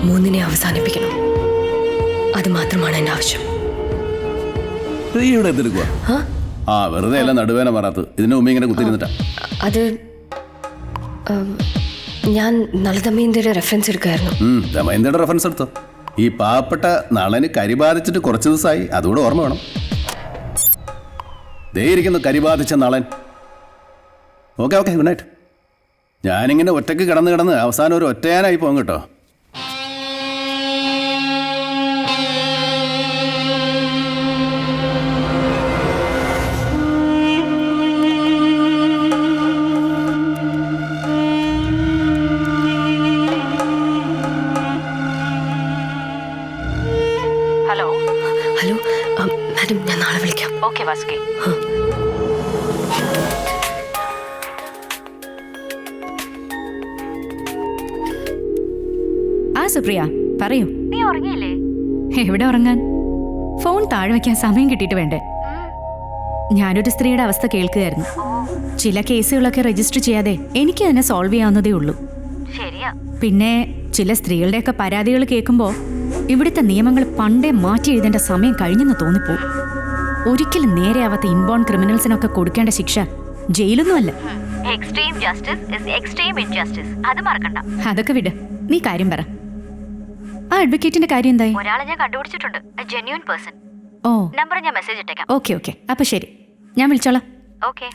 മൂന്നിനെ അവസാനിപ്പിക്കണം. അത് മാത്രമാണ് എൻ്റെ ആവശ്യം. ഇവിടെ എന്തെടുക്കുക? വെറുതെ അല്ല നടുവേന മാറാത്തത്. ഇതിന് മുമ്പ് ഇങ്ങനെ കുത്തിരുന്നിട്ടാ. അത് ഞാൻ നളദമയന്തിയുടെ റെഫറൻസ് എടുക്കായിരുന്നു. ദമയന്തിയുടെ റെഫറൻസ് എടുത്തോ? ഈ പാവപ്പെട്ട നളന് കരി ബാധിച്ചിട്ട് കുറച്ച് ദിവസമായി. അതുകൂടെ ഓർമ്മ വേണം. ദേ ഇരിക്കുന്നു കരി ബാധിച്ച നളൻ. Okay good night. ഞാനിങ്ങനെ ഒറ്റയ്ക്ക് കിടന്ന് അവസാനം ഒരു ഒറ്റയാനായി പോകും കേട്ടോ. ഹലോ മാഡം, ഞാൻ നാളെ വിളിക്കാം. ഓക്കെ വാസുകി. സുപ്രിയ പറയൂ. നീ ഉറങ്ങിയില്ലേ? എവിടെ ഉറങ്ങാൻ? ഫോൺ താഴെ വയ്ക്കാൻ സമയം കിട്ടിയിട്ട് വേണ്ടേ? ഞാനൊരു സ്ത്രീയുടെ അവസ്ഥ കേൾക്കുകയായിരുന്നു. ചില കേസുകളൊക്കെ രജിസ്റ്റർ ചെയ്യാതെ എനിക്ക് തന്നെ സോൾവ് ചെയ്യാവുന്നതേ ഉള്ളൂ. ശരിയാ. പിന്നെ ചില സ്ത്രീകളുടെയൊക്കെ പരാതികൾ കേൾക്കുമ്പോൾ ഇവിടുത്തെ നിയമങ്ങൾ പണ്ടേ മാറ്റി എഴുതേണ്ട സമയം കഴിഞ്ഞെന്ന് തോന്നിപ്പോവും. ഒരിക്കലും നേരെയാവാത്ത ഇൻബോൺ ക്രിമിനൽസിനൊക്കെ കൊടുക്കേണ്ട ശിക്ഷ ജയിലൊന്നുമല്ല. Extreme justice is extreme injustice. അത് മറക്കണ്ട. അതൊക്കെ വിട്, നീ കാര്യം പറ. ആ അഡ്വക്കേറ്റിന്റെ കാര്യം എന്തായി? ഒരാളെ ഞാൻ കണ്ടുപിടിച്ചിട്ടുണ്ട്. Genuine person. ഓ, നമ്പർ ഞാൻ മെസ്സേജ് ഇട്ടേക്കാം. ഓക്കെ അപ്പൊ ശരി, ഞാൻ വിളിച്ചോളാം. ഓക്കെ.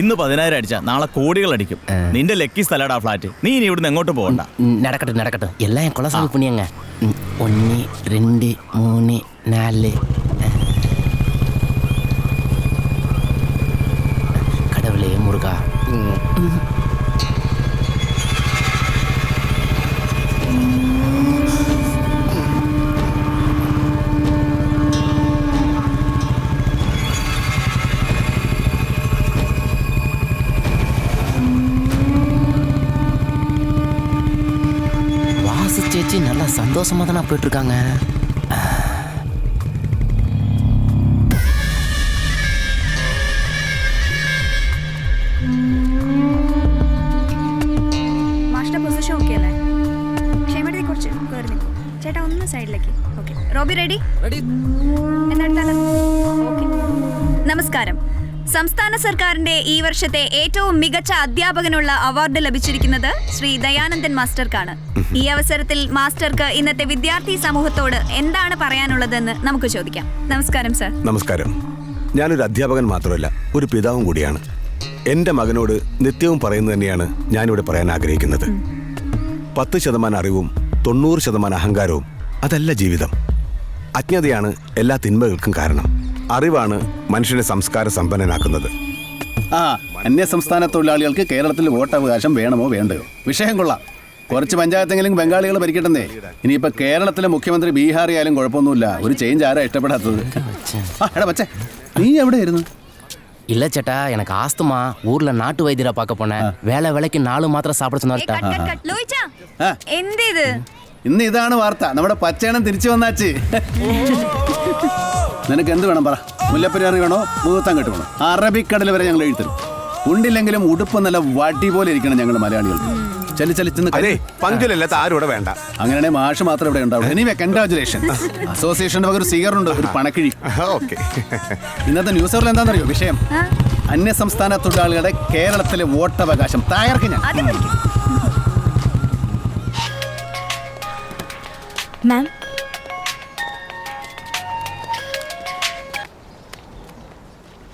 ഇന്ന് 10,000 അടിച്ചാ നാളെ കോടികൾ അടിക്കും. നിന്റെ ലക്കി സ്ഥലടാ ഫ്ലാറ്റ്. നീ ഇനി ഇവിടുന്ന് എങ്ങോട്ട് പോകണ്ട. നടക്കട്ടെ എല്ലാം കൊളസാമി പുണ്യങ്ങ. 1 2 3 4 கடவுளே முருகா. சேச்சி நல்லா சந்தோஷமா தானே போயிட்டு இருக்காங்க. മാസ്റ്റർ പൊസിഷൻ ഓക്കെ അല്ലേ? ക്ഷേമത്തെ കുറച്ച് കയറി നിൽക്കും. ചേട്ടാ ഒന്ന് സൈഡിലേക്ക്. Okay Robi ready? എന്താ? ഓക്കെ. നമസ്കാരം. സംസ്ഥാന സർക്കാരിന്റെ ഈ വർഷത്തെ ഏറ്റവും മികച്ച അധ്യാപകനുള്ള അവാർഡ് ലഭിച്ചിരിക്കുന്നത് ശ്രീ ദയാനന്ദൻ മാസ്റ്റർക്കാണ്. ഈ അവസരത്തിൽ മാസ്റ്റർക്ക് ഇന്നത്തെ വിദ്യാർത്ഥി സമൂഹത്തോട് എന്താണ് പറയാനുള്ളതെന്ന് നമുക്ക് ചോദിക്കാം. നമസ്കാരം സർ. നമസ്കാരം. ഞാനൊരു അധ്യാപകൻ മാത്രമല്ല, ഒരു പിതാവും കൂടിയാണ്. എൻ്റെ മകനോട് നിത്യവും പറയുന്നത് തന്നെയാണ് ഞാനിവിടെ പറയാൻ ആഗ്രഹിക്കുന്നത്. 10% അറിവും 90% അഹങ്കാരവും അതല്ല ജീവിതം. അജ്ഞതയാണ് എല്ലാ തിന്മകൾക്കും കാരണം. അറിവാണ് മനുഷ്യനെ സംസ്കാര സമ്പന്നനാക്കുന്നത്. അന്യ സംസ്ഥാന തൊഴിലാളികൾക്ക് കേരളത്തിൽ വോട്ടവകാശം വേണമോ വേണ്ടയോ? വിഷയം കൊള്ളാം. കുറച്ച് പഞ്ചായത്തെങ്കിലും ബംഗാളികൾ ഭരിക്കട്ടെ. ഇനിയിപ്പോൾ കേരളത്തിലെ മുഖ്യമന്ത്രി ബീഹാറി ആയാലും കുഴപ്പമൊന്നുമില്ല. ഒരു ചേഞ്ച് ആരാ ഇഷ്ടപ്പെടാത്തത്? എടാ പച്ചേ, നീ എവിടെയായിരുന്നു? இல்ல சேட்டா, எனக்கு ஆஸ்துமா. ஊர்ல நாட்டு வைத்தியரை பார்க்க போனேன். வேலைக்கு 4 மாத்திரை சாப்பிட சொன்னார்ட்டா. ഇന്ന് ഇതാണ് വാർത്ത. നമ്മുടെ പച്ചയണം തിരിച്ചു വന്നാച്ച്. നിനക്ക് എന്ത് വേണം പറ. മുല്ലപ്പെരിയാർ വേണോ ഭൂതത്താങ്കെട്ട് വേണോ? അറബിക്കടൽ വരെ ഞങ്ങൾ എഴുതരും. ഉണ്ടില്ലെങ്കിലും ഉടുപ്പ് നല്ല വടി പോലെ ഇരിക്കണം ഞങ്ങൾ മലയാളികൾക്ക്. വേണ്ട. അങ്ങനെയാണെങ്കിൽ മാഷ് മാത്രം ഇവിടെ ഉണ്ടാവും. Anyway congratulation. അസോസിയേഷന്റെ വക ഒരു സ്വീകരണമുണ്ട്, ഒരു പണക്കിഴി. ഇന്നത്തെ ന്യൂസ് പേപ്പറിൽ എന്താണെന്നറിയോ വിഷയം? അന്യ സംസ്ഥാന തൊഴിലാളികളുടെ കേരളത്തിലെ വോട്ടവകാശം തയ്യാറാക്കി ഞാൻ. മാം,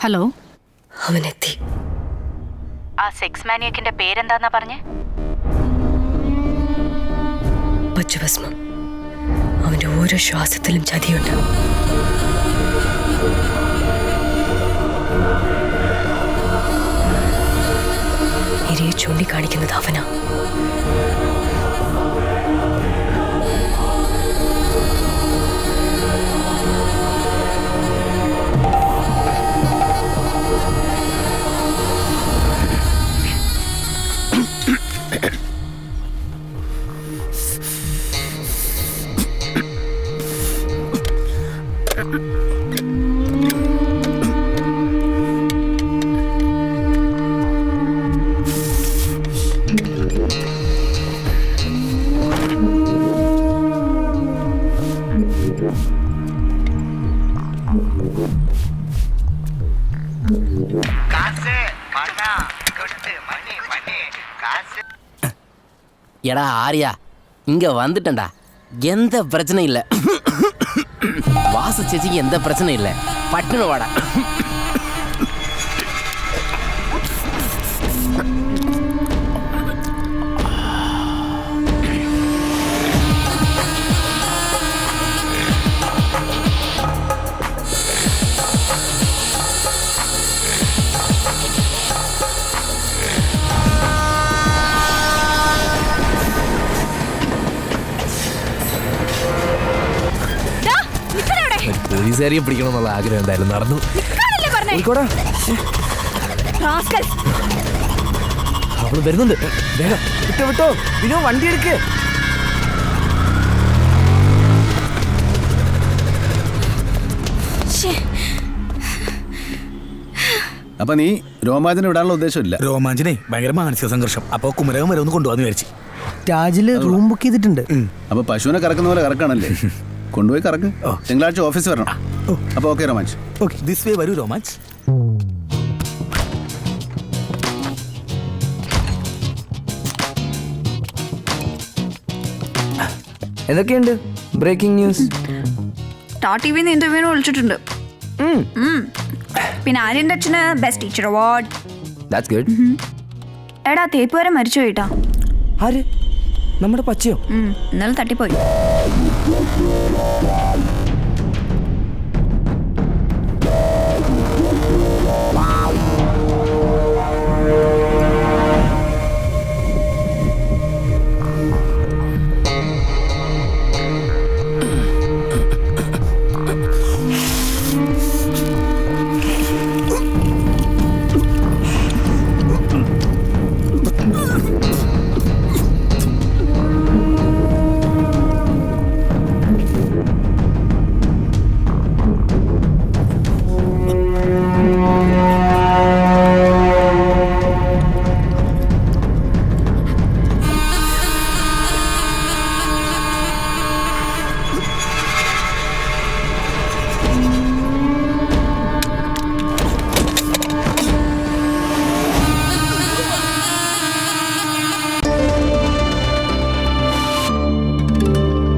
ഹലോ. അവനെത്തി. ആ സെക്സ് മാനിയക്കിന്റെ പേരെന്താന്നാ പറഞ്ഞേ? പച്ചഭസ്മം. അവന്റെ ഓരോ ശ്വാസത്തിലും ചതിയുണ്ട്. ഇരയെ ചൂണ്ടിക്കാണിക്കുന്നത് അവനാ. எடா ஆரியா, இங்க வந்துட்டேன்டா. எந்த பிரச்சனையும் இல்லை. வாசு சேச்சிக்கு எந்த பிரச்சனையும் இல்லை. பட்டுன்னு வாடா. പോലീസുകാരിയെ പിടിക്കണമെന്നുള്ള ആഗ്രഹം എന്തായാലും നടന്നു. അവള് വരുന്നുണ്ട്. വേഗം വിട്ടോ വിട്ടോ. വിനോ വണ്ടി എടുക്ക്. അപ്പൊ നീ രോമാഞ്ചനെ വിടാനുള്ള ഉദ്ദേശമില്ല? രോമാഞ്ചനെ ഭയങ്കര മാനസിക സംഘർഷം. അപ്പൊ കുമരകം വരെ ഒന്ന് കൊണ്ടുപോകാന്ന് വിചാരിച്ചു. രാജില് റൂം ബുക്ക് ചെയ്തിട്ടുണ്ട്. അപ്പൊ പശുവിനെ കറക്കുന്ന പോലെ കറക്കാണല്ലേ? കൊണ്ടുപോയി കറക്ക്. തിങ്കളാഴ്ച ഓഫീസ് വരണം. അപ്പൊ okay Romanch. Okay, this way വരൂ രോമാഞ്ച്. എന്തൊക്കെയുണ്ട് ബ്രേക്കിംഗ് ന്യൂസ്? ടാ ടി വിന്ന് ഇന്റർവ്യൂവിന് വിളിച്ചിട്ടുണ്ട്. പിന്നെ ആര്യൻ്റെ അച്ഛന് best teacher award. That's good. എടാ തേപ്പ് വരെ മരിച്ചു പോയിട്ടാ. ആര്? നമ്മുടെ പച്ചയോ? ഇന്നലെ തട്ടിപ്പോയി.